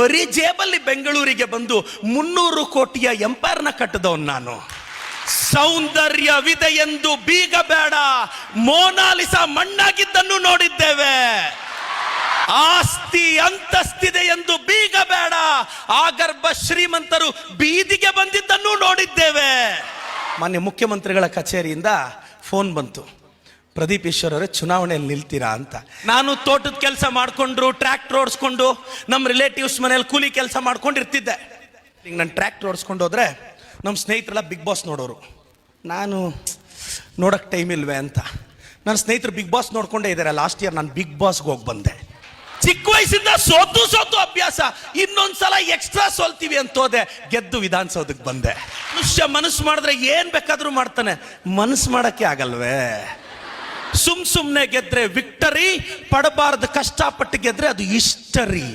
ಬರೀ ಜೇಬಲ್ಲಿ ಬೆಂಗಳೂರಿಗೆ ಬಂದು 300 ಕೋಟಿಯ ಎಂಪೈರ್ನ ಕಟ್ಟದವನು ನಾನು. ಸೌಂದರ್ಯವಿದೆ ಎಂದು ಬೀಗ ಬೇಡ, ಮೋನಾಲಿಸಾ ಮಣ್ಣಾಗಿದ್ದನ್ನು ನೋಡಿದ್ದೇವೆ. ಆಸ್ತಿ ಅಂತಸ್ತಿದೆ ಎಂದು ಬೀಗ ಬೇಡ, ಆಗರ್ಭ ಶ್ರೀಮಂತರು ಬೀದಿಗೆ ಬಂದಿದ್ದನ್ನು ನೋಡಿದ್ದೇವೆ. ಮಾನ್ಯ ಮುಖ್ಯಮಂತ್ರಿಗಳ ಕಚೇರಿಯಿಂದ ಫೋನ್ ಬಂತು, ಪ್ರದೀಪ್ ಈಶ್ವರ್ ಅವರೇ ಚುನಾವಣೆಯಲ್ಲಿ ನಿಲ್ತೀರಾ ಅಂತ. ನಾನು ತೋಟದ ಕೆಲಸ ಮಾಡಿಕೊಂಡು ಟ್ರ್ಯಾಕ್ಟರ್ ಓಡಿಸ್ಕೊಂಡು ನಮ್ಮ ರಿಲೇಟಿವ್ಸ್ ಮನೇಲಿ ಕೂಲಿ ಕೆಲಸ ಮಾಡ್ಕೊಂಡು ಇರ್ತಿದ್ದೆ. ಈಗ ನಾನು ಟ್ರ್ಯಾಕ್ಟರ್ ಓಡಿಸ್ಕೊಂಡು ಹೋದ್ರೆ ನಮ್ಮ ಸ್ನೇಹಿತರೆಲ್ಲ ಬಿಗ್ ಬಾಸ್ ನೋಡೋರು. ನಾನು ನೋಡೋಕ್ಕೆ ಟೈಮ್ ಇಲ್ವೇ ಅಂತ ನನ್ನ ಸ್ನೇಹಿತರು ಬಿಗ್ ಬಾಸ್ ನೋಡ್ಕೊಂಡೇ ಇದ್ದಾರೆ. ಲಾಸ್ಟ್ ಇಯರ್ ನಾನು ಬಿಗ್ ಬಾಸ್ಗೆ ಹೋಗಿ ಬಂದೆ. ಚಿಕ್ಕ ವಯಸ್ಸಿಂದ ಸೋತು ಅಭ್ಯಾಸ, ಇನ್ನೊಂದ್ಸಲ ಎಕ್ಸ್ಟ್ರಾ ಸೋಲ್ತೀವಿ ಅಂತ ಹೋದೆ, ಗೆದ್ದು ವಿಧಾನಸೌಧಕ್ಕೆ ಬಂದೆ. ಮನುಷ್ಯ ಮನಸ್ಸು ಮಾಡಿದ್ರೆ ಏನ್ ಬೇಕಾದ್ರೂ ಮಾಡ್ತಾನೆ, ಮನಸ್ಸು ಮಾಡಕ್ಕೆ ಆಗಲ್ವೇ? ಸುಮ್ನೆ ಗೆದ್ರೆ ವಿಕ್ಟರಿ, ಪಡಬಾರ್ದು ಕಷ್ಟಪಟ್ಟು ಗೆದ್ರೆ ಅದು ಹಿಸ್ಟರಿ.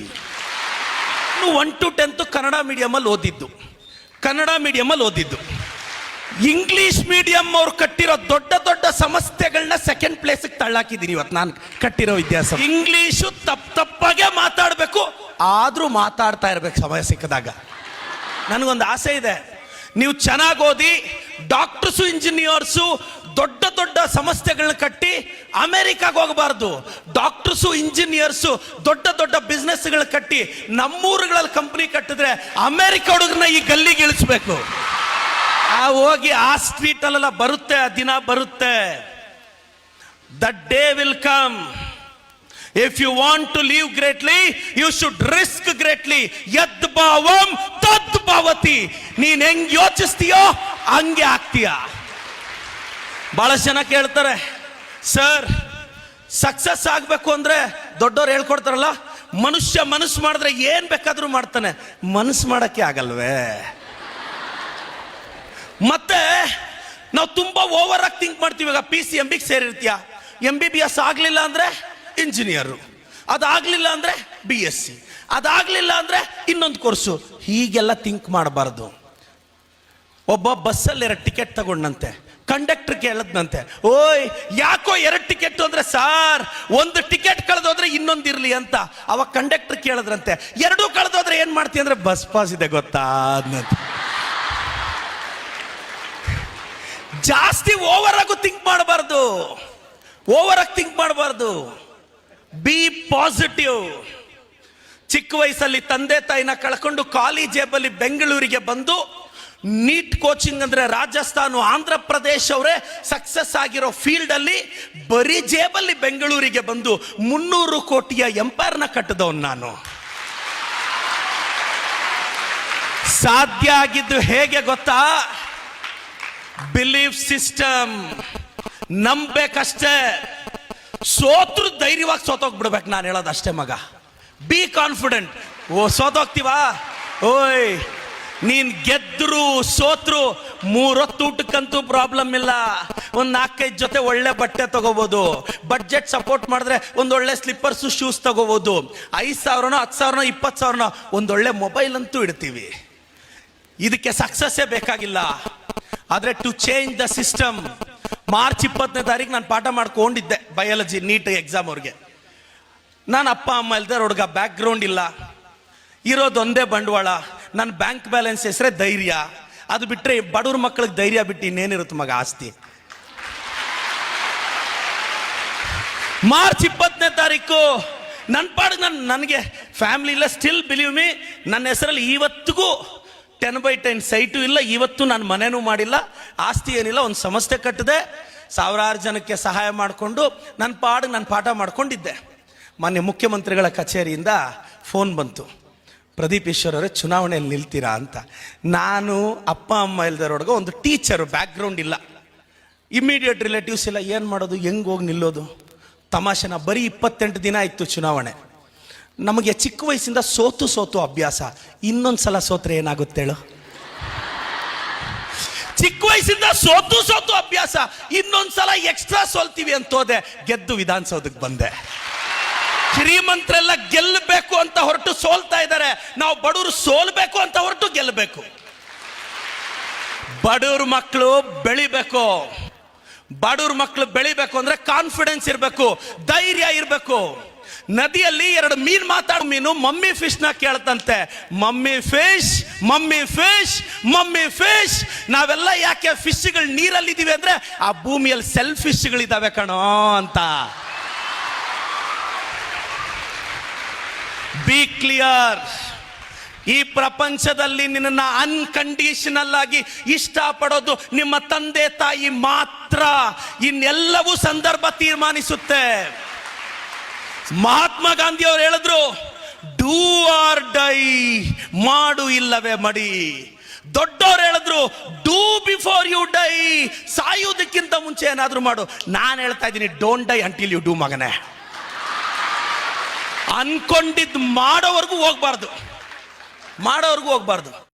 1 to 10 ಕನ್ನಡ ಮೀಡಿಯಮಲ್ಲಿ ಓದಿದ್ದು. ಇಂಗ್ಲಿಷ್ ಮೀಡಿಯಂ ಅವ್ರು ಕಟ್ಟಿರೋ ದೊಡ್ಡ ಸಂಸ್ಥೆಗಳನ್ನ ಸೆಕೆಂಡ್ ಪ್ಲೇಸ್ಗೆ ತಳ್ಳಾಕಿದ್ದೀನಿ ಇವತ್ತು ನಾನು ಕಟ್ಟಿರೋ ವಿದ್ಯಾಸಂಸ್ಥೆ. ಇಂಗ್ಲಿಷು ತಪ್ಪಾಗೆ ಮಾತಾಡಬೇಕು, ಆದ್ರೂ ಮಾತಾಡ್ತಾ ಇರ್ಬೇಕು ಸಮಯ ಸಿಕ್ಕಿದಾಗ. ನನಗೊಂದು ಆಸೆ ಇದೆ, ನೀವು ಚೆನ್ನಾಗಿ ಓದಿ ಡಾಕ್ಟರ್ಸು ಇಂಜಿನಿಯರ್ಸು ದೊಡ್ಡ ಸಂಸ್ಥೆಗಳನ್ನ ಕಟ್ಟಿ ಅಮೆರಿಕಾಗೆ ಹೋಗಬಾರ್ದು. ಡಾಕ್ಟರ್ಸು ಇಂಜಿನಿಯರ್ಸು ದೊಡ್ಡ ಬಿಸ್ನೆಸ್ಗಳು ಕಟ್ಟಿ ನಮ್ಮೂರುಗಳಲ್ಲಿ ಕಂಪನಿ ಕಟ್ಟಿದ್ರೆ ಅಮೆರಿಕ ಹುಡುಗರನ್ನ ಈ ಗಲ್ಲಿಗೆ ಇಳಿಸ್ಬೇಕು. ಹೋಗಿ ಆ ಸ್ಟ್ರೀಟ್ ಅಲ್ಲೆಲ್ಲ ಬರುತ್ತೆ, ಆ ದಿನ ಬರುತ್ತೆ. The day will come. If you want to live greatly you should risk greatly. ಯದ್ ಭಾವಂ ತದ್ ಭವತಿ. ನೀನ್ ಹೆಂಗ್ ಯೋಚಿಸ್ತೀಯೋ ಹಂಗೆ ಆಗ್ತೀಯ. ಬಹಳಷ್ಟು ಜನ ಕೇಳ್ತಾರೆ, ಸರ್ ಸಕ್ಸಸ್ ಆಗ್ಬೇಕು ಅಂದ್ರೆ ದೊಡ್ಡವ್ರು ಹೇಳ್ಕೊಡ್ತಾರಲ್ಲ, ಮನುಷ್ಯ ಮನಸ್ಸು ಮಾಡಿದ್ರೆ ಏನ್ ಬೇಕಾದ್ರೂ ಮಾಡ್ತಾನೆ, ಮನಸ್ಸು ಮಾಡಕ್ಕೆ ಆಗಲ್ವೇ? ಮತ್ತೆ ನಾವು ತುಂಬಾ ಓವರ್ ಆಗಿ ಥಿಂಕ್ ಮಾಡ್ತೀವಿ. ಈಗ PCMB ಸೇರಿರ್ತೀಯ, MBBS ಆಗ್ಲಿಲ್ಲ ಅಂದ್ರೆ ಇಂಜಿನಿಯರು, ಅದಾಗ್ಲಿಲ್ಲ ಅಂದ್ರೆ BSc, ಅದಾಗ್ಲಿಲ್ಲ ಅಂದ್ರೆ ಇನ್ನೊಂದು ಕೋರ್ಸು. ಹೀಗೆಲ್ಲ ಥಿಂಕ್ ಮಾಡಬಾರ್ದು. ಒಬ್ಬ ಬಸ್ಸಲ್ಲಿ 2 ಟಿಕೆಟ್ ತಗೊಂಡಂತೆ, ಕಂಡಕ್ಟರ್ ಕೇಳದ್ನಂತೆ, ಓಯ್ ಯಾಕೋ 2 ಟಿಕೆಟ್ ಅಂದ್ರೆ, ಸಾರ್ 1 ಟಿಕೆಟ್ ಕಳೆದೋದ್ರೆ ಇನ್ನೊಂದಿರ್ಲಿ ಅಂತ. ಅವಾಗ ಕಂಡಕ್ಟರ್ ಕೇಳದ್ರಂತೆ, 2 ಕಳೆದೋದ್ರೆ ಏನ್ ಮಾಡ್ತೀಯ ಅಂದ್ರೆ, ಬಸ್ ಪಾಸ್ ಇದೆ ಗೊತ್ತಾ ಅದ್ನಂತೆ. ಜಾಸ್ತಿ ಓವರ್ ಆಗು ಥಿಂಕ್ ಮಾಡಬಾರ್ದು. B positive. ಚಿಕ್ಕ ವಯಸ್ಸಲ್ಲಿ ತಂದೆ ತಾಯಿನ ಕಳ್ಕೊಂಡು ಖಾಲಿ ಜೇಬಲ್ಲಿ ಬೆಂಗಳೂರಿಗೆ ಬಂದು ನೀಟ್ ಕೋಚಿಂಗ್ ಅಂದ್ರೆ ರಾಜಸ್ಥಾನ ಆಂಧ್ರ ಪ್ರದೇಶ ಅವರೇ ಸಕ್ಸಸ್ ಆಗಿರೋ ಫೀಲ್ಡ್ ಅಲ್ಲಿ ಬರೀ ಜೇಬಲ್ಲಿ ಬೆಂಗಳೂರಿಗೆ ಬಂದು 300 ಕೋಟಿಯ ಎಂಪೈರ್ನ ಕಟ್ಟದವನು ನಾನು. ಸಾಧ್ಯ ಆಗಿದ್ದು ಹೇಗೆ ಗೊತ್ತಾ? Belief system. ನಂಬೇಕಷ್ಟೇ. ಸೋತ್ರು ಧೈರ್ಯವಾಗಿ ಸೋತೋಗ್ಬಿಡ್ಬೇಕು. ನಾನು ಹೇಳೋದು ಅಷ್ಟೇ ಮಗ. Be confident. ಸೋತೋಗ್ತೀವಾ? ಓಯ್ ನೀನ್ ಗೆದ್ರು ಸೋತ್ರು 3 ಹೊತ್ತು ಊಟಕ್ಕಂತೂ ಪ್ರಾಬ್ಲಮ್ ಇಲ್ಲ. 4-5 ಜೊತೆ ಒಳ್ಳೆ ಬಟ್ಟೆ ತಗೋಬಹುದು. ಬಡ್ಜೆಟ್ ಸಪೋರ್ಟ್ ಮಾಡಿದ್ರೆ ಒಂದೊಳ್ಳೆ ಸ್ಲಿಪ್ಪರ್ಸ್ ಶೂಸ್ ತಗೋಬಹುದು. 5,000ನೋ 10,000ನೋ 20,000ನೋ ಒಂದೊಳ್ಳೆ ಮೊಬೈಲ್ ಅಂತೂ ಇಡ್ತೀವಿ. ಇದಕ್ಕೆ ಸಕ್ಸಸ್ಸೇ ಬೇಕಾಗಿಲ್ಲ. ಆದ್ರೆ to change the system. March 20ನೇ ತಾರೀಕು ನಾನು ಪಾಠ ಮಾಡ್ಕೊಂಡಿದ್ದೆ ಬಯಾಲಜಿ ನೀಟ್ ಎಕ್ಸಾಮ್ ಅವ್ರಿಗೆ. ನಾನು ಅಪ್ಪ ಅಮ್ಮ ಇಲ್ದೇ ಹುಡುಗ, ಬ್ಯಾಕ್ ಗ್ರೌಂಡ್ ಇಲ್ಲ, ಇರೋದು ಒಂದೇ ಬಂಡವಾಳ, ನನ್ನ ಬ್ಯಾಂಕ್ ಬ್ಯಾಲೆನ್ಸ್ ಹೆಸರೇ ಧೈರ್ಯ. ಅದು ಬಿಟ್ರೆ ಬಡವ್ರ ಮಕ್ಕಳಿಗೆ ಧೈರ್ಯ ಬಿಟ್ಟು ಇನ್ನೇನಿರುತ್ತೆ ಮಗ ಆಸ್ತಿ. ಮಾರ್ಚ್ 20ನೇ ತಾರೀಕು ನನ್ನ ಪಾಡಿಗೆ ನನಗೆ ಫ್ಯಾಮಿಲಿ ಇಲ್ಲ. ಸ್ಟಿಲ್ ಬಿಲೀವ್ ಮೀ, ನನ್ನ ಹೆಸರಲ್ಲಿ ಇವತ್ತಿಗೂ 10/10 ಸೈಟು ಇಲ್ಲ. ಇವತ್ತು ನಾನು ಮನೆನೂ ಮಾಡಿಲ್ಲ, ಆಸ್ತಿ ಏನಿಲ್ಲ. ಒಂದು ಸಂಸ್ಥೆ ಕಟ್ಟಿದೆ, 1000 ಜನಕ್ಕೆ ಸಹಾಯ ಮಾಡಿಕೊಂಡು ನನ್ನ ಪಾಡಿಗೆ ನಾನು ಪಾಠ ಮಾಡ್ಕೊಂಡಿದ್ದೆ. ಮಾನ್ಯ ಮುಖ್ಯಮಂತ್ರಿಗಳ ಕಚೇರಿಯಿಂದ ಫೋನ್ ಬಂತು, ಪ್ರದೀಪ್ ಈಶ್ವರ್ ಅವರೇ ಚುನಾವಣೆಯಲ್ಲಿ ನಿಲ್ತೀರಾ ಅಂತ. ನಾನು ಅಪ್ಪ ಅಮ್ಮ ಇಲ್ದರೋಡ್ಗೆ ಒಂದು ಟೀಚರು, ಬ್ಯಾಕ್ ಗ್ರೌಂಡ್ ಇಲ್ಲ, ಇಮಿಡಿಯೇಟ್ ರಿಲೇಟಿವ್ಸ್ ಇಲ್ಲ. ಏನು ಮಾಡೋದು, ಹೆಂಗೆ ಹೋಗಿ ನಿಲ್ಲೋದು? ತಮಾಷೆನ. ಬರೀ 28 ದಿನ ಇತ್ತು ಚುನಾವಣೆ. ನಮಗೆ ಚಿಕ್ಕ ವಯಸ್ಸಿಂದ ಸೋತು ಅಭ್ಯಾಸ. ಇನ್ನೊಂದ್ಸಲ ಸೋತ್ರೆ ಏನಾಗುತ್ತೆ ಹೇಳು? ಚಿಕ್ಕ ವಯಸ್ಸಿಂದ ಸೋತು ಅಭ್ಯಾಸ, ಇನ್ನೊಂದ್ಸಲ ಎಕ್ಸ್ಟ್ರಾ ಸೋಲ್ತೀವಿ ಅಂತ ಹೋದೆ, ಗೆದ್ದು ವಿಧಾನಸೌಧಕ್ಕೆ ಬಂದೆ. ಶ್ರೀಮಂತರೆಲ್ಲ ಗೆಲ್ಲಬೇಕು ಅಂತ ಹೊರಟು ಸೋಲ್ತಾ ಇದ್ದಾರೆ, ನಾವು ಬಡವರು ಸೋಲ್ಬೇಕು ಅಂತ ಹೊರಟು ಗೆಲ್ಲಬೇಕು. ಬಡವ್ರ ಮಕ್ಕಳು ಬೆಳಿಬೇಕು ಅಂದ್ರೆ ಕಾನ್ಫಿಡೆನ್ಸ್ ಇರಬೇಕು, ಧೈರ್ಯ ಇರಬೇಕು. ನದಿಯಲ್ಲಿ ಎರಡು ಮೀನು ಮೀನು ಮಮ್ಮಿ ಫಿಶ್ ನ ಕೇಳ್ತಂತೆ, mummy fish mummy fish mummy fish. ನಾವೆಲ್ಲ ಯಾಕೆ ಫಿಶ್ಗಳು ನೀರಲ್ಲಿ ಇದೀವಿ ಅಂದ್ರೆ ಆ ಭೂಮಿಯಲ್ಲಿ ಸೆಲ್ಫ್ ಫಿಶ್ಗಳಿದಾವೆ ಕಣೋ ಅಂತ. B clear. ಈ ಪ್ರಪಂಚದಲ್ಲಿ ನಿನ್ನ ಅನ್ಕಂಡೀಷನಲ್ ಆಗಿ ಇಷ್ಟಪಡೋದು ನಿಮ್ಮ ತಂದೆ ತಾಯಿ ಮಾತ್ರ. ಇನ್ನೆಲ್ಲವೂ ಸಂದರ್ಭ ತೀರ್ಮಾನಿಸುತ್ತೆ. ಮಹಾತ್ಮ ಗಾಂಧಿ ಅವರು ಹೇಳಿದ್ರು, ಡೂ ಆರ್ ಡೈ, ಮಾಡು ಇಲ್ಲವೇ ಮಡಿ. ದೊಡ್ಡವ್ರು ಹೇಳಿದ್ರು, ಡೂ ಬಿಫೋರ್ ಯು ಡೈ, ಸಾಯುವುದಕ್ಕಿಂತ ಮುಂಚೆ ಏನಾದ್ರೂ ಮಾಡು. ನಾನು ಹೇಳ್ತಾ ಇದ್ದೀನಿ, don't die until you do ಮಗನೇ. ಅನ್ಕೊಂಡಿದ್ದು ಮಾಡೋವರೆಗೂ ಹೋಗ್ಬಾರ್ದು.